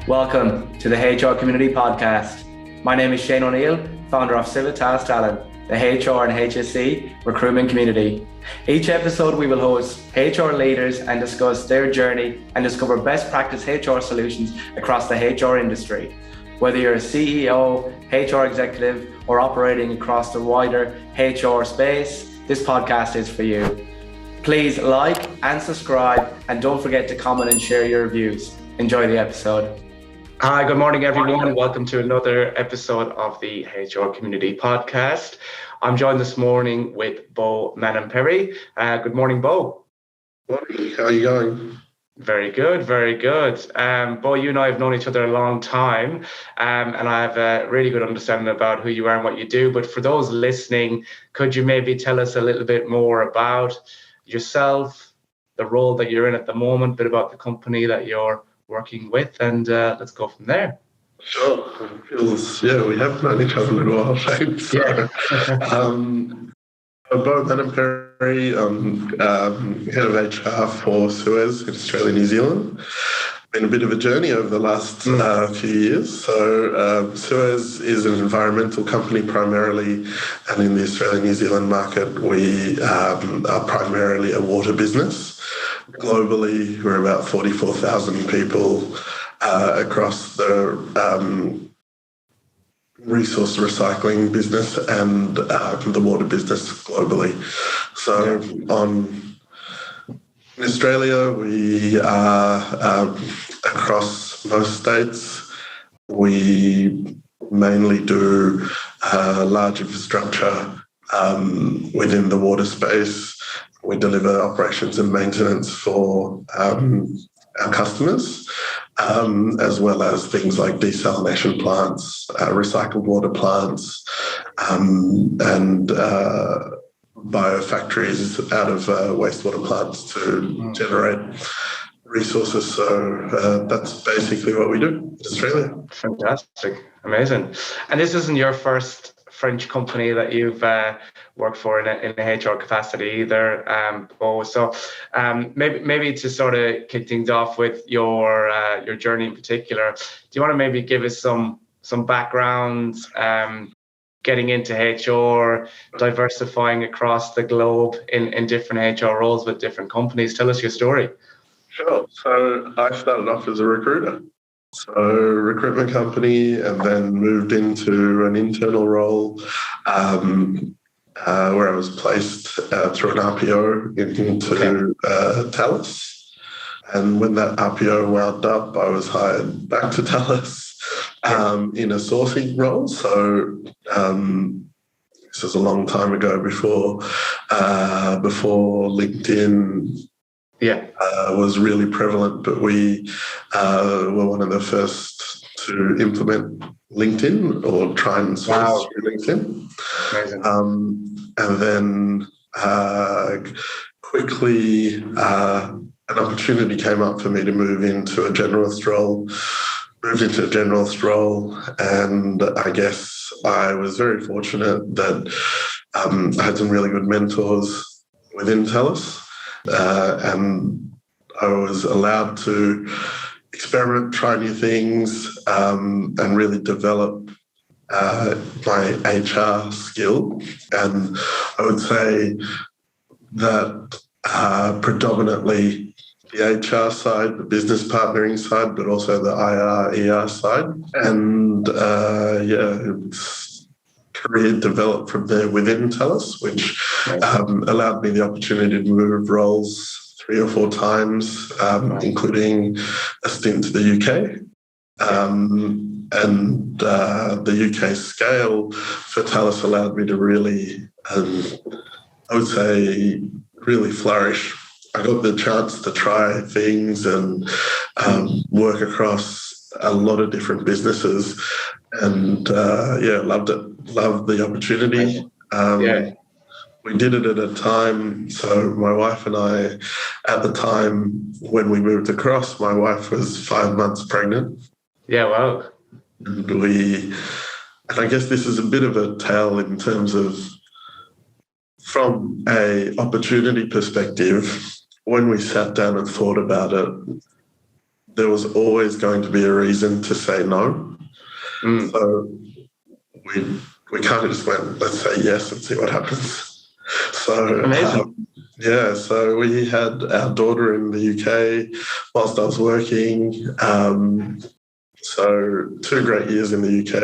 Welcome to the HR Community Podcast. My name is Shane O'Neill, founder of Civitas Talent, the HR and HSC recruitment community. Each episode we will host HR leaders and discuss their journey and discover best practice HR solutions across the HR industry. Whether you're a CEO, HR executive, or operating across the wider HR space, this podcast is for you. Please like and subscribe, and don't forget to comment and share your reviews. Enjoy the episode. Hi, good morning, everyone. Welcome to another episode of the HR Community Podcast. I'm joined this morning with Bo Manampiri. Good morning, Bo. Morning. How are you going? Very good, very good. Bo, you and I have known each other a long time, and I have a really good understanding about who you are and what you do. But for those listening, could you maybe tell us a little bit more about yourself, the role that you're in at the moment, a bit about the company that you're working with, and let's go from there. Sure. We have known each other a little while, thanks. Yeah. Bo Manamperi, head of HR for Suez in Australia, New Zealand. Been a bit of a journey over the last few years. So Suez is an environmental company primarily, and in the Australia, New Zealand market, we are primarily a water business. Globally, we're about 44,000 people across the resource recycling business and the water business globally. So in Australia, we are across most states. We mainly do large infrastructure within the water space. We deliver operations and maintenance for our customers, as well as things like desalination plants, recycled water plants, and biofactories out of wastewater plants to generate resources. So that's basically what we do in Australia. Fantastic. Amazing. And this isn't your first French company that you've worked for in a HR capacity either, Bo. So maybe to sort of kick things off with your journey in particular, do you want to maybe give us some background, getting into HR, diversifying across the globe in different HR roles with different companies? Tell us your story. Sure. So I started off as a recruiter. So recruitment company, and then moved into an internal role where I was placed through an RPO into Thales. And when that RPO wound up, I was hired back to Thales in a sourcing role. So this was a long time ago before LinkedIn was really prevalent, but we were one of the first to implement LinkedIn or try and source through LinkedIn. Amazing. And then quickly an opportunity came up for me to move into a generalist role. And I guess I was very fortunate that I had some really good mentors within Thales. And I was allowed to experiment, try new things, and really develop my HR skill. And I would say that predominantly the HR side, the business partnering side, but also the ER side. And career developed from there within Thales, which allowed me the opportunity to move roles 3 or 4 times, including a stint to the UK. And the UK scale for Thales allowed me to really, I would say, really flourish. I got the chance to try things and work across a lot of different businesses, and loved it. Loved the opportunity. We did it at a time. So my wife and I, at the time when we moved across, my wife was 5 months pregnant. Yeah, wow. And I guess this is a bit of a tale in terms of, from a opportunity perspective, when we sat down and thought about it, there was always going to be a reason to say no. So we kind of just went, let's say yes and see what happens. So so we had our daughter in the UK whilst I was working. So 2 great years in the UK.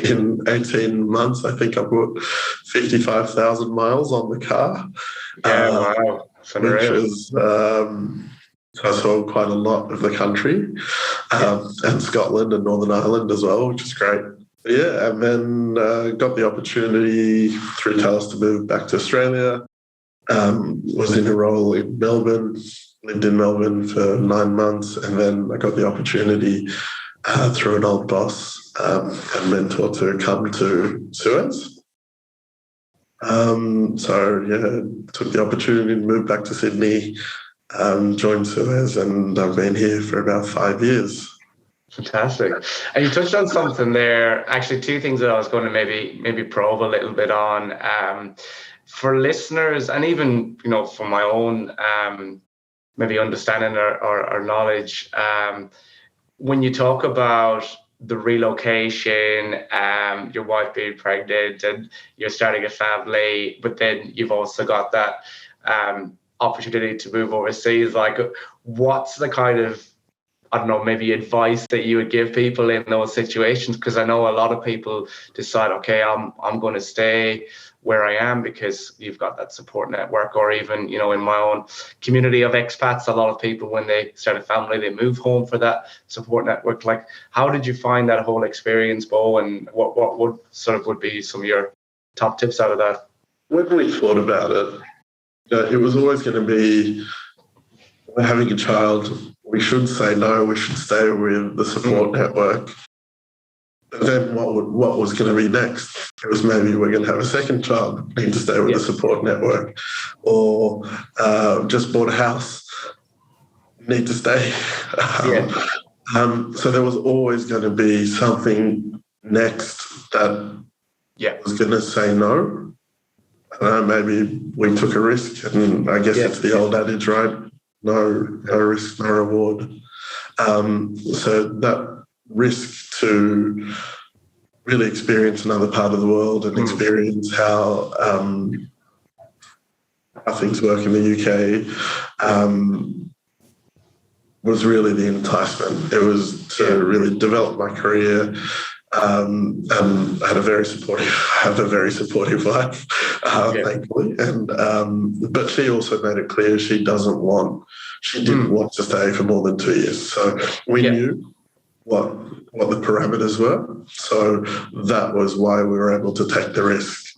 In 18 months, I think I put 55,000 miles on the car. Wow. Which was, I saw quite a lot of the country, and Scotland and Northern Ireland as well, which is great. Yeah, and then got the opportunity through TALUS to move back to Australia. Was in a role in Melbourne, lived in Melbourne for 9 months, and then I got the opportunity through an old boss and mentor to come to Suez. Took the opportunity to move back to Sydney, joined Suez, and I've been here for about 5 years. Fantastic. And you touched on something there, actually 2 things that I was going to maybe probe a little bit on. For listeners, and even, for my own maybe understanding or knowledge, when you talk about the relocation, your wife being pregnant and you're starting a family, but then you've also got that opportunity to move overseas, like what's the kind of, I don't know, maybe advice that you would give people in those situations? Because I know a lot of people decide, okay, I'm going to stay where I am because you've got that support network, or even, in my own community of expats, a lot of people, when they start a family, they move home for that support network. Like, how did you find that whole experience, Bo, and what would be some of your top tips out of that? When we thought about it, it was always going to be, we're having a child, we should say no, we should stay with the support network. But then what was going to be next? It was maybe we're going to have a second child, need to stay with the support network, or just bought a house, need to stay. So there was always going to be something next that was going to say no. Maybe we took a risk, and I guess it's the old adage, right? No risk, no reward. So that risk to really experience another part of the world and experience how things work in the UK was really the enticement. It was to really develop my career. And I have a very supportive wife, thankfully. And but she also made it clear she didn't want to stay for more than 2 years. So we knew what the parameters were. So that was why we were able to take the risk.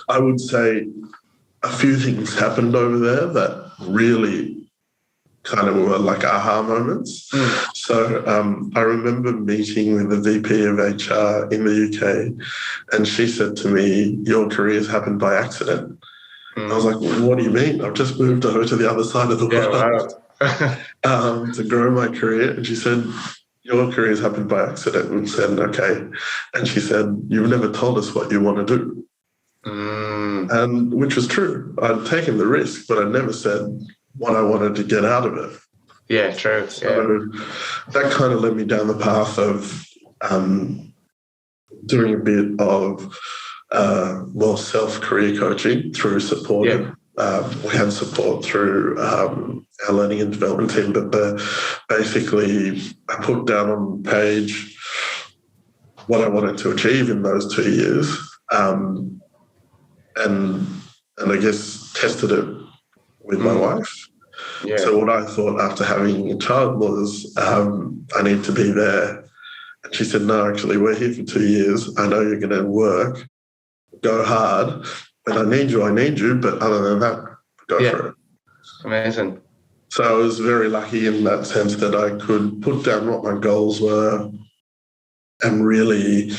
I would say a few things happened over there that really kind of were like aha moments. So I remember meeting with the VP of HR in the UK, and she said to me, "Your career's happened by accident." I was like, well, what do you mean? I've just moved over to the other side of the world to grow my career. And she said, your career's happened by accident. And said, okay. And she said, you've never told us what you want to do. And which was true. I'd taken the risk, but I never said what I wanted to get out of it. Yeah, true. So that kind of led me down the path of doing a bit of more self-career coaching through support. We had support through our learning and development team, but basically I put down on page what I wanted to achieve in those 2 years, and I guess tested it with my wife. So what I thought after having a child was I need to be there. And she said, no, actually, we're here for 2 years. I know you're going to work, go hard. When I need you, but other than that, go for it. Amazing. So I was very lucky in that sense that I could put down what my goals were and really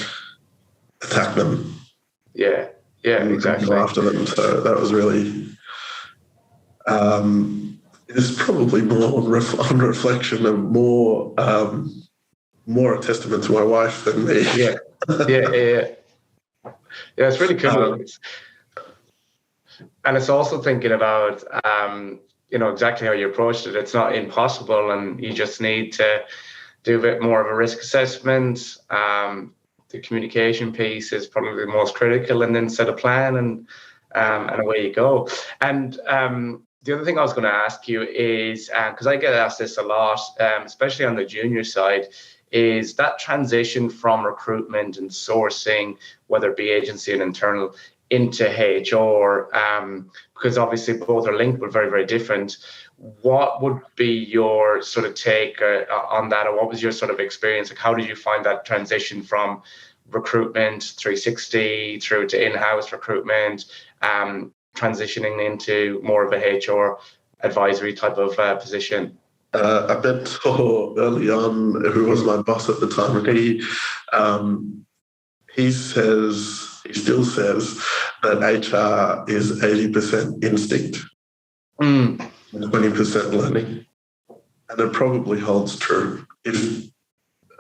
attack them. Yeah, exactly. Go after them. So that was really, it's probably more on reflection and more a testament to my wife than me. Yeah, it's really cool. And it's also thinking about, exactly how you approached it. It's not impossible, and you just need to do a bit more of a risk assessment. The communication piece is probably the most critical, and then set a plan, and away you go. And the other thing I was going to ask you is, because I get asked this a lot, especially on the junior side, is that transition from recruitment and sourcing, whether it be agency and internal, into HR, because obviously both are linked but very, very different. What would be your sort of take on that, or what was your sort of experience? Like, how did you find that transition from recruitment 360 through to in-house recruitment, transitioning into more of a HR advisory type of position? I mentor early on, who was my boss at the time, and he still says that HR is 80% instinct, 20% learning. And it probably holds true. If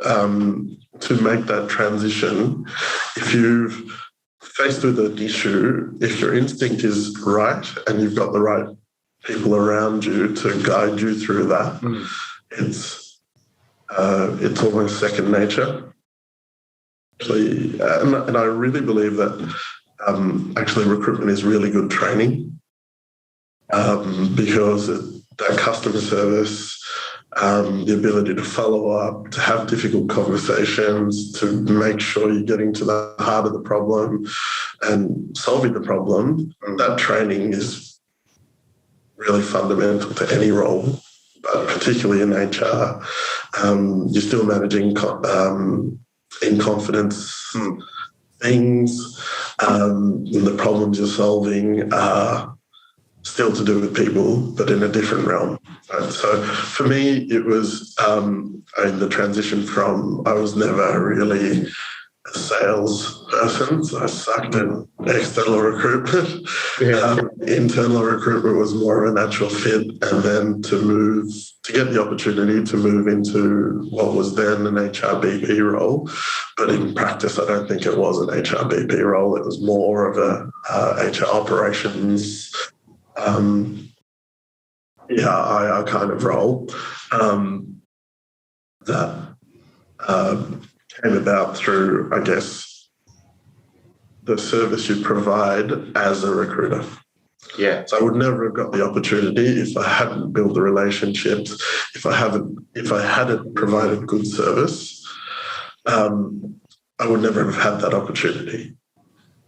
to make that transition, if you've faced with an issue, if your instinct is right and you've got the right people around you to guide you through that, it's almost second nature. Actually, and I really believe that actually recruitment is really good training, because that customer service, the ability to follow up, to have difficult conversations, to make sure you're getting to the heart of the problem and solving the problem, that training is really fundamental to any role, but particularly in HR. You're still managing in confidence things, and the problems you're solving are still to do with people, but in a different realm. Right? So for me, it was the transition from, I was never really a sales person, so I sucked in external recruitment. Internal recruitment was more of a natural fit, and then to get the opportunity to move into what was then an HRBP role, but in practice, I don't think it was an HRBP role. It was more of a HR operations, IR kind of role that came about through, I guess, the service you provide as a recruiter. Yeah. So I would never have got the opportunity if I hadn't built the relationships, if I hadn't provided good service, I would never have had that opportunity.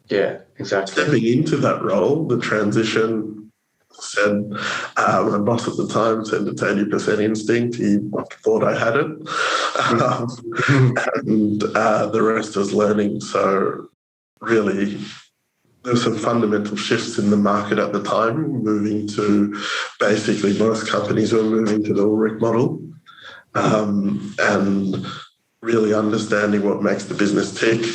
Yeah, exactly. Stepping into that role, the transition said, my boss at the time said it's 80% instinct. He thought I had it. And the rest is learning. So really, there's some fundamental shifts in the market at the time, moving to basically most companies were moving to the Ulrich model, and really understanding what makes the business tick.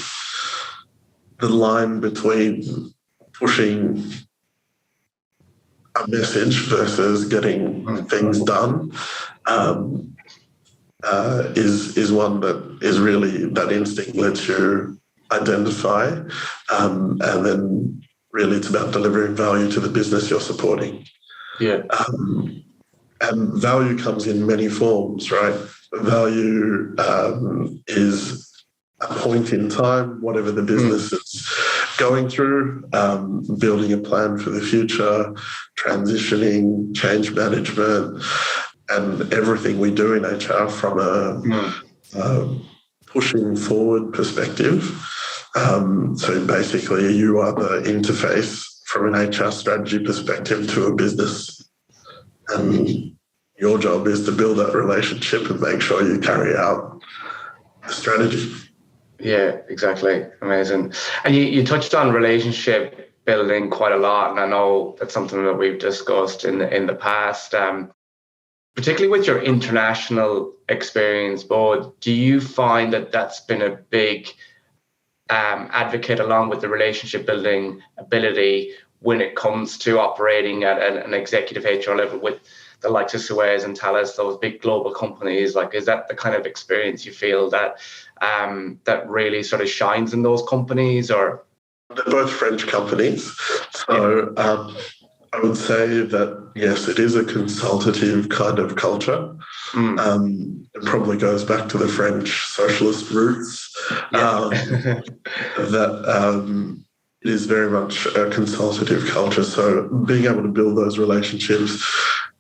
The line between pushing a message versus getting things done is one that is really, that instinct lets you identify, and then really it's about delivering value to the business you're supporting. Yeah. And value comes in many forms, right? Value is a point in time, whatever the business is going through, building a plan for the future, transitioning, change management, and everything we do in HR from a pushing forward perspective. So basically you are the interface from an HR strategy perspective to a business. And your job is to build that relationship and make sure you carry out the strategy. Yeah, exactly. Amazing. And you touched on relationship building quite a lot, and I know that's something that we've discussed in the past. Particularly with your international experience, Bo, do you find that that's been a big advocate along with the relationship building ability when it comes to operating at an executive HR level with the likes of Suez and Thales, those big global companies? Like, is that the kind of experience you feel that that really sort of shines in those companies? Or they're both French companies, so I would say that, yes, it is a consultative kind of culture. It probably goes back to the French socialist roots. Yeah. That it is very much a consultative culture. So being able to build those relationships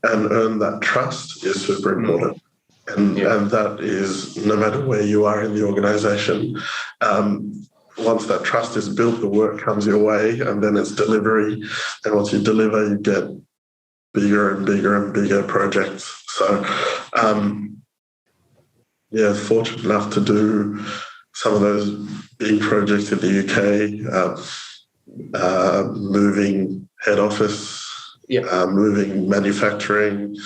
and earn that trust is super important. And that is no matter where you are in the organisation. Once that trust is built, the work comes your way, and then it's delivery. And once you deliver, you get bigger and bigger and bigger projects. So, fortunate enough to do some of those big projects in the UK, moving head office, moving manufacturing,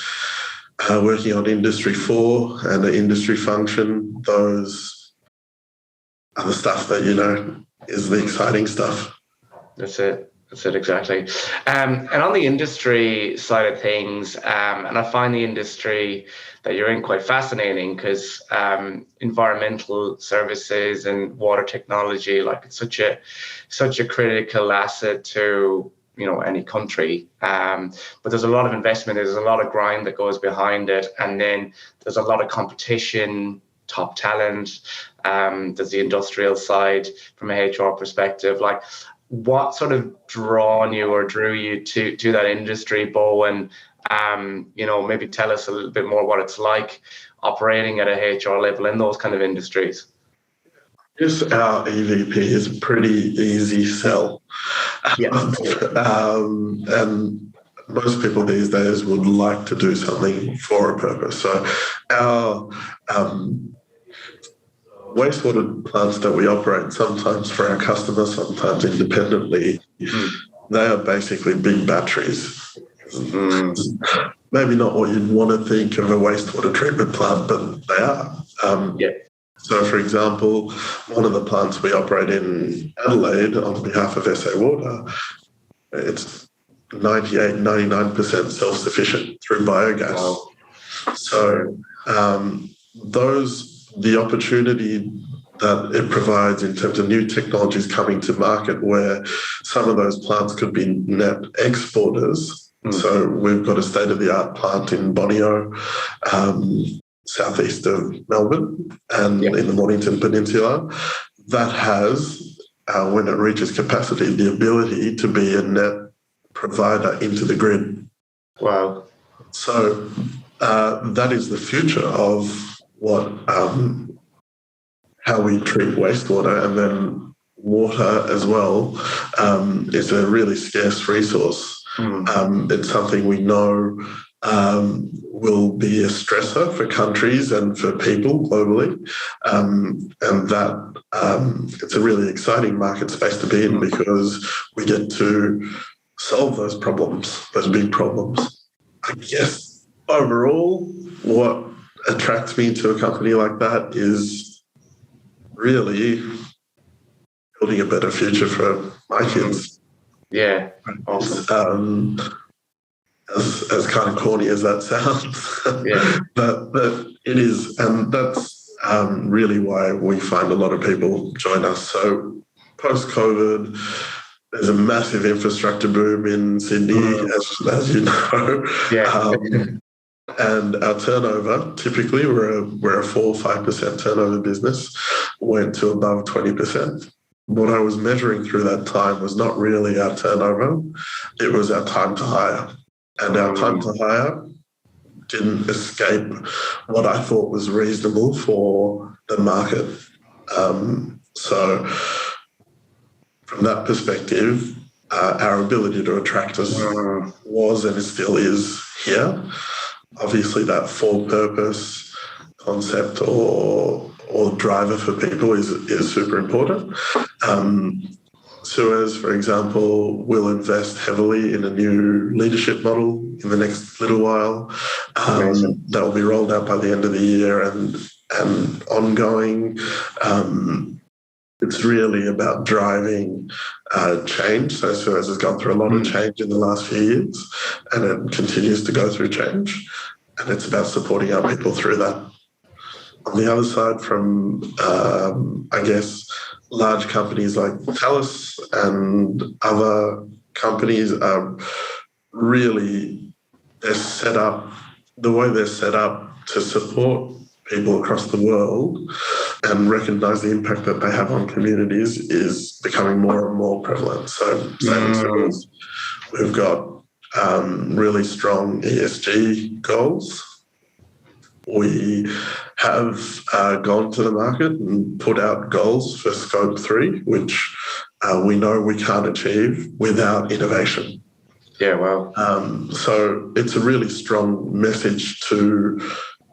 working on Industry 4 and the industry function. Those are the stuff that, is the exciting stuff. That's it exactly. And on the industry side of things, and I find the industry that you're in quite fascinating because environmental services and water technology, like it's such a critical asset to any country. But there's a lot of investment, there's a lot of grind that goes behind it, and then there's a lot of competition, top talent. There's the industrial side from a HR perspective. Like, what sort of drew you to that industry, Bo? And maybe tell us a little bit more what it's like operating at a HR level in those kind of industries. Yes, our EVP is a pretty easy sell. And most people these days would like to do something for a purpose. So our wastewater plants that we operate, sometimes for our customers, sometimes independently, they are basically big batteries. Maybe not what you'd want to think of a wastewater treatment plant, but they are. So, for example, one of the plants we operate in Adelaide on behalf of SA Water, it's 99% self-sufficient through biogas. Wow. So the opportunity that it provides in terms of new technologies coming to market where some of those plants could be net exporters. So we've got a state-of-the-art plant in Borneo, southeast of Melbourne and in the Mornington Peninsula, that has, when it reaches capacity, the ability to be a net provider into the grid. Wow. So that is the future of what how we treat wastewater, and then water as well is a really scarce resource. It's something we know will be a stressor for countries and for people globally, and that it's a really exciting market space to be in because we get to solve those problems, those big problems. I guess overall, what attracts me to a company like that is really building a better future for my kids. Yeah, awesome. As kind of corny as that sounds, but it is, and that's really why we find a lot of people join us. So post-COVID, there's a massive infrastructure boom in Sydney, as you know. And our turnover, typically we're a 4 or 5% turnover business, went to above 20%. What I was measuring through that time was not really our turnover, it was our time to hire. And our time to hire didn't escape what I thought was reasonable for the market. So from that perspective, our ability to attract us was and still is here. Obviously, that for-purpose concept or driver for people is super important. Suez, for example, will invest heavily in a new leadership model in the next little while. That will be rolled out by the end of the year and ongoing. It's really about driving change. So Suez has gone through a lot of change in the last few years, and it continues to go through change. And it's about supporting our people through that. On the other side, from, I guess, large companies like Thales and other companies, really the way they're set up to support people across the world and recognise the impact that they have on communities is becoming more and more prevalent. So same as Suez, we've got really strong ESG goals. We have gone to the market and put out goals for Scope 3, which we know we can't achieve without innovation. Yeah, wow. So it's a really strong message to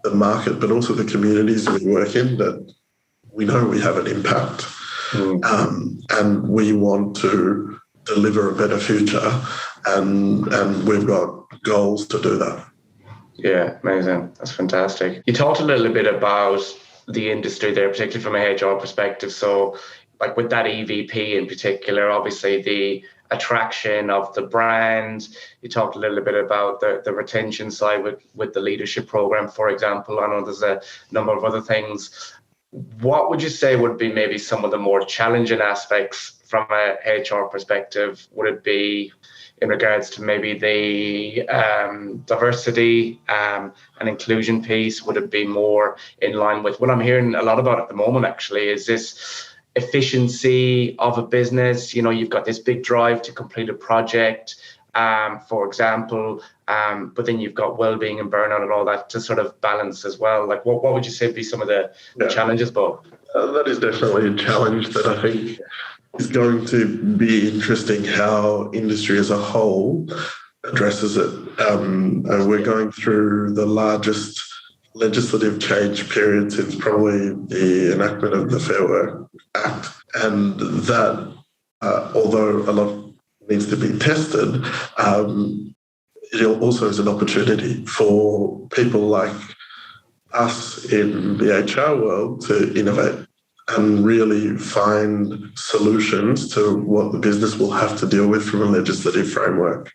the market, but also the communities we work in, that we know we have an impact, and we want to deliver a better future, and we've got goals to do that. Yeah, amazing. That's fantastic. You talked a little bit about the industry there, particularly from a HR perspective. So like with that EVP in particular, obviously the attraction of the brand. You talked a little bit about the retention side with the leadership program, for example. I know there's a number of other things. What would you say would be maybe some of the more challenging aspects from a HR perspective? Would it be in regards to maybe the diversity and inclusion piece? Would it be more in line with what I'm hearing a lot about at the moment, actually? Is this efficiency of a business? You know, you've got this big drive to complete a project, for example, but then you've got well-being and burnout and all that to sort of balance as well. Like, what would you say would be some of the challenges, Bo? That is definitely a challenge that I think is going to be interesting how industry as a whole addresses it. We're going through the largest legislative change period since probably the enactment of the Fair Work Act, and that, although a lot needs to be tested, it also is an opportunity for people like us in the HR world to innovate and really find solutions to what the business will have to deal with from a legislative framework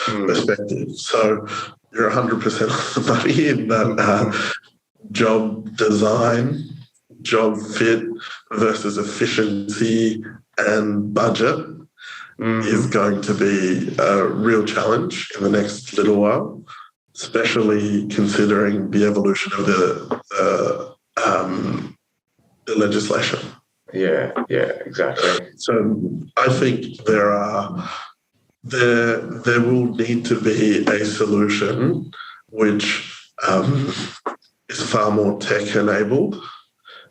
perspective. So you're 100% on the money in that job design, job fit versus efficiency and budget is going to be a real challenge in the next little while, especially considering the evolution of the legislation. Yeah, exactly. So I think there will need to be a solution which is far more tech enabled,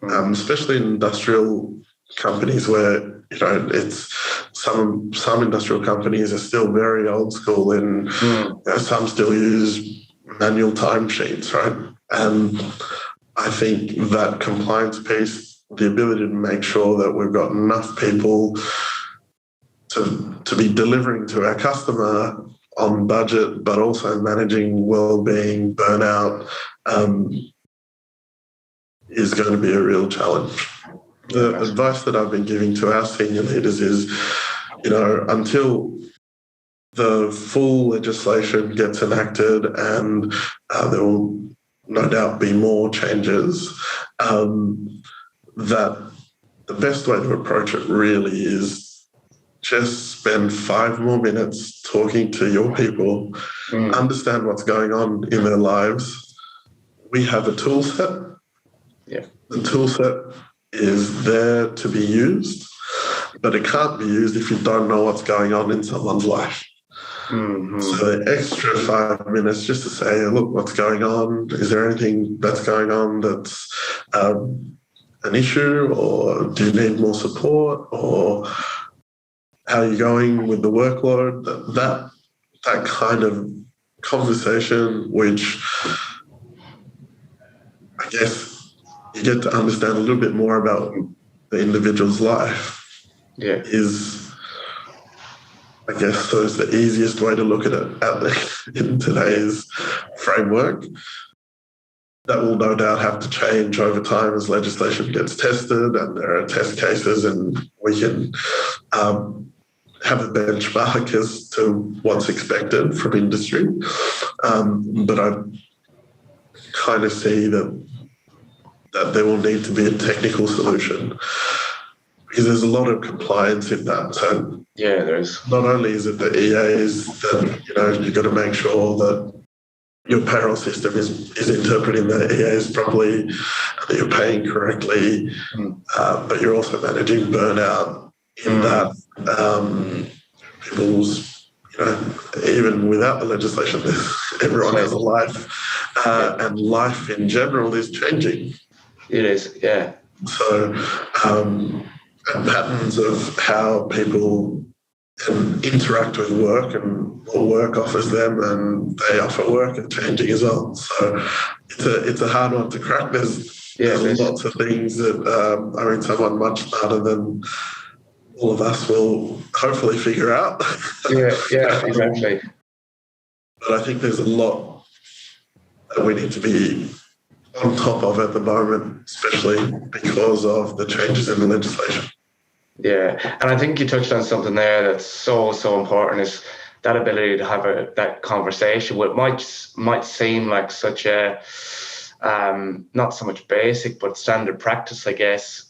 especially in industrial companies where, you know, it's some industrial companies are still very old school and you know, some still use manual timesheets, right? And I think that compliance piece, the ability to make sure that we've got enough people to be delivering to our customer on budget, but also managing well-being, burnout, is going to be a real challenge. The advice that I've been giving to our senior leaders is, you know, until the full legislation gets enacted and there will no doubt be more changes, that the best way to approach it really is just spend 5 more minutes talking to your people, understand what's going on in their lives. We have a tool set. Yeah. The tool set is there to be used, but it can't be used if you don't know what's going on in someone's life. So the extra 5 minutes just to say, look, what's going on? Is there anything that's going on that's an issue, or do you need more support, or how are you going with the workload? That kind of conversation, which I guess you get to understand a little bit more about the individual's life, is, I guess, so it's the easiest way to look at it in today's framework. That will no doubt have to change over time as legislation gets tested and there are test cases, and we can have a benchmark as to what's expected from industry. But I kind of see that there will need to be a technical solution because there's a lot of compliance in that. So yeah, there's not only is it the EAs that, you've got to make sure that your payroll system is interpreting the EAs properly, that you're paying correctly, but you're also managing burnout in that people's, even without the legislation, everyone has a life, and life in general is changing. It is, yeah. So patterns of how people interact with work and what work offers them and they offer work are changing as well. So it's a hard one to crack. There's lots of things that someone much smarter than all of us will hopefully figure out. Yeah, exactly. But I think there's a lot that we need to be on top of at the moment, especially because of the changes in the legislation. Yeah, and I think you touched on something there that's so important, is that ability to have that conversation. What might seem like such a not so much basic but standard practice, I guess.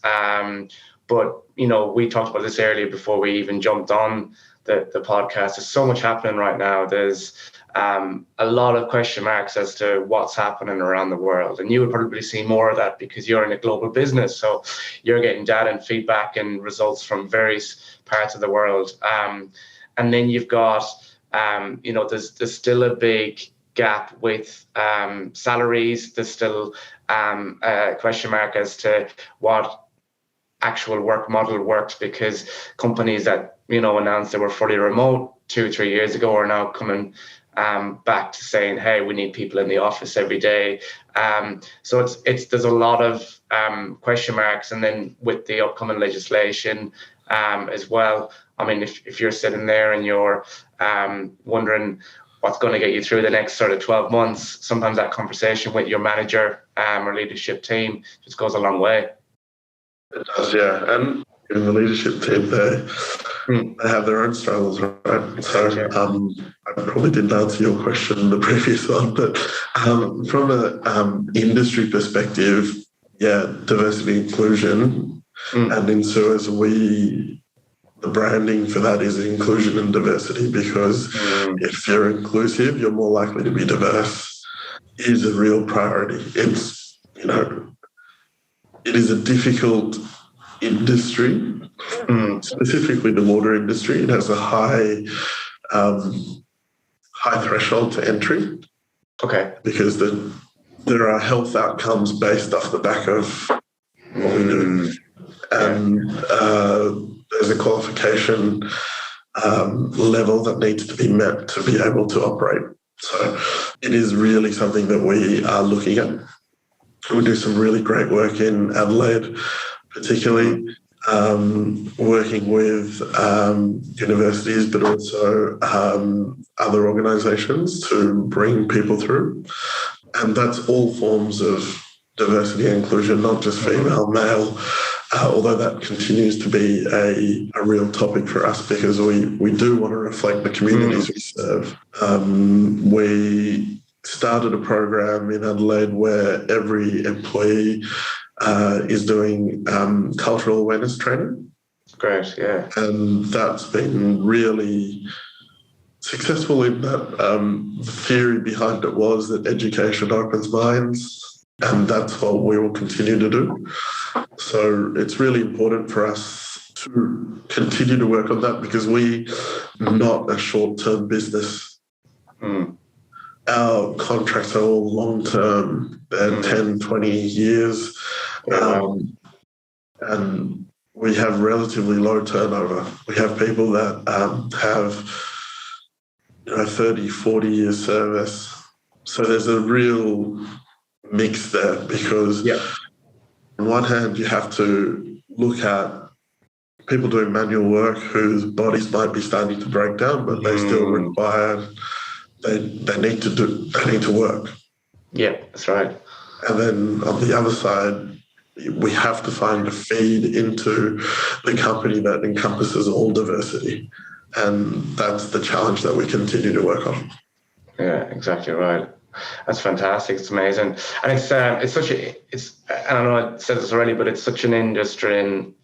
But we talked about this earlier before we even jumped on the podcast. There's so much happening right now. There's a lot of question marks as to what's happening around the world, and you would probably see more of that because you're in a global business, so you're getting data and feedback and results from various parts of the world, and then you've got there's still a big gap with salaries. There's still a question mark as to what actual work model works, because companies that announced they were fully remote 2-3 years ago are now coming back to saying, hey, we need people in the office every day. So there's a lot of question marks, and then with the upcoming legislation as well. I mean, if you're sitting there and you're wondering what's going to get you through the next sort of 12 months, sometimes that conversation with your manager or leadership team just goes a long way. It does, yeah. And in the leadership team, they have their own struggles, right? So I probably didn't answer your question in the previous one, but from an industry perspective, diversity inclusion, and in Suez, the branding for that is inclusion and diversity, because if you're inclusive, you're more likely to be diverse, is a real priority. It's, it is a difficult industry, specifically the water industry. It has a high threshold to entry. Okay. Because there are health outcomes based off the back of what we do. And there's a qualification level that needs to be met to be able to operate. So it is really something that we are looking at. We do some really great work in Adelaide, particularly working with universities, but also other organisations to bring people through. And that's all forms of diversity and inclusion, not just female, male, although that continues to be a real topic for us, because we do want to reflect the communities we serve. We started a program in Adelaide where every employee is doing cultural awareness training. Great, yeah. And that's been really successful in that. The theory behind it was that education opens minds, and that's what we will continue to do. So it's really important for us to continue to work on that, because we're not a short-term business. Our contracts are all long-term. They're 10, 20 years. And we have relatively low turnover. We have people that have 30, 40 years service. So there's a real mix there, because on one hand, you have to look at people doing manual work whose bodies might be starting to break down, but they still require, they need to work. Yeah, that's right. And then on the other side, we have to find a feed into the company that encompasses all diversity. And that's the challenge that we continue to work on. Yeah, exactly right. That's fantastic. It's amazing, and it's such a I don't know I said this already, but it's such an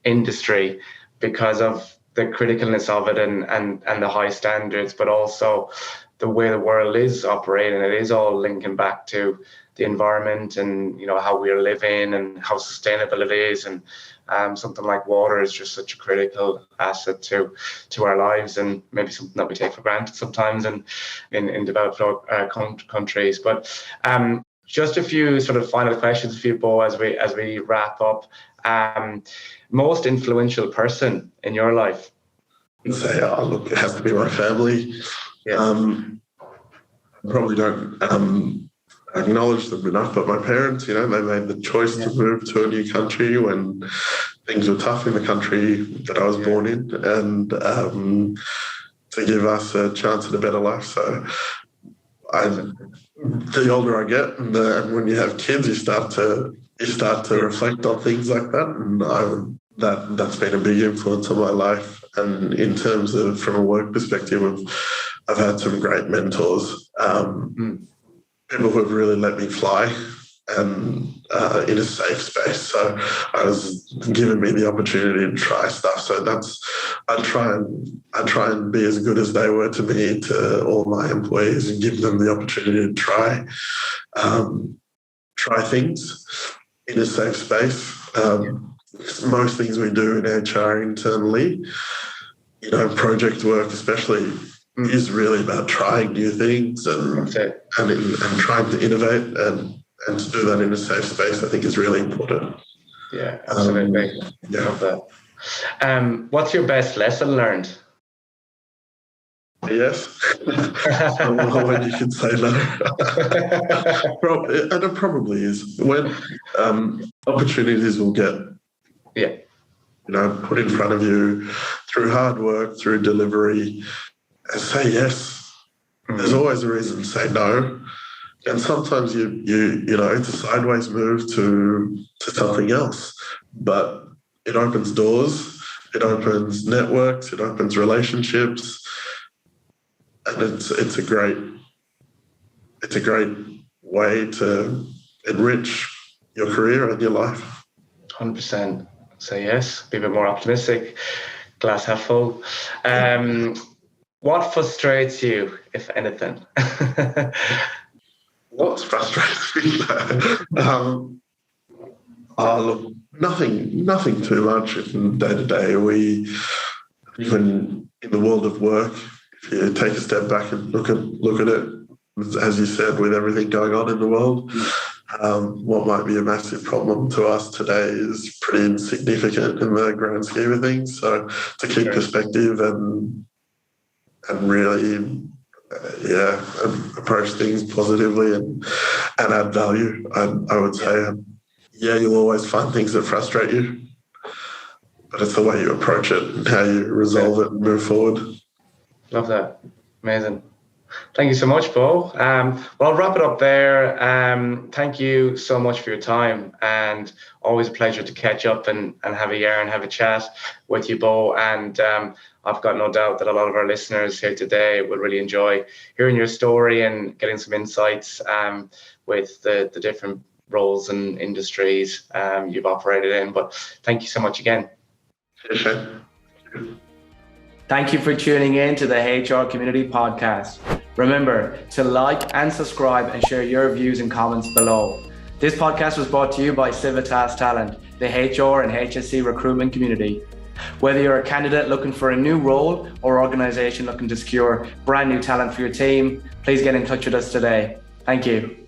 industry because of the criticalness of it and the high standards, but also the way the world is operating. It is all linking back to the environment and how we are living and how sustainable it is, and something like water is just such a critical asset to our lives, and maybe something that we take for granted sometimes in developed countries. But just a few sort of final questions for you, Bo, as we wrap up. Most influential person in your life? I'd say, look, it has to be my family. Yeah. Probably don't acknowledge them enough, but my parents, they made the choice to move to a new country when things were tough in the country that I was born in, and to give us a chance at a better life. So the older I get, and when you have kids, you start to reflect on things like that, and that's been a big influence on my life. And in terms of, from a work perspective, I've had some great mentors, people who have really let me fly and in a safe space. So I was given me the opportunity to try stuff. So I try and be as good as they were to me, to all my employees, and give them the opportunity to try things in a safe space. Most things we do in HR internally, project work especially, is really about trying new things and trying to innovate, and to do that in a safe space, I think, is really important. Yeah, absolutely. Love that. What's your best lesson learned? Yes. When you can say no. And it probably is. When opportunities will get put in front of you through hard work, through delivery, and say yes. There's always a reason to say no. And sometimes it's a sideways move to something else. But it opens doors, it opens networks, it opens relationships. And it's a great way to enrich your career and your life. 100%. Say yes, be a bit more optimistic, glass half full. What frustrates you, if anything? What frustrates me? Look, nothing too much in day to day. Even in the world of work, if you take a step back and look at it, as you said, with everything going on in the world, what might be a massive problem to us today is pretty insignificant in the grand scheme of things. So to keep perspective and really approach things positively and add value, I would say, you'll always find things that frustrate you, but it's the way you approach it and how you resolve it and move forward. Love that. Amazing. Thank you so much, Bo. Well, I'll wrap it up there. Thank you so much for your time, and always a pleasure to catch up and have a yarn, have a chat with you, Bo. And I've got no doubt that a lot of our listeners here today will really enjoy hearing your story and getting some insights with the different roles and industries you've operated in. But thank you so much again. Thank you for tuning in to the HR Community Podcast. Remember to like and subscribe and share your views and comments below. This podcast was brought to you by Civitas Talent, the HR and HSC recruitment community. Whether you're a candidate looking for a new role or organization looking to secure brand new talent for your team, please get in touch with us today. Thank you.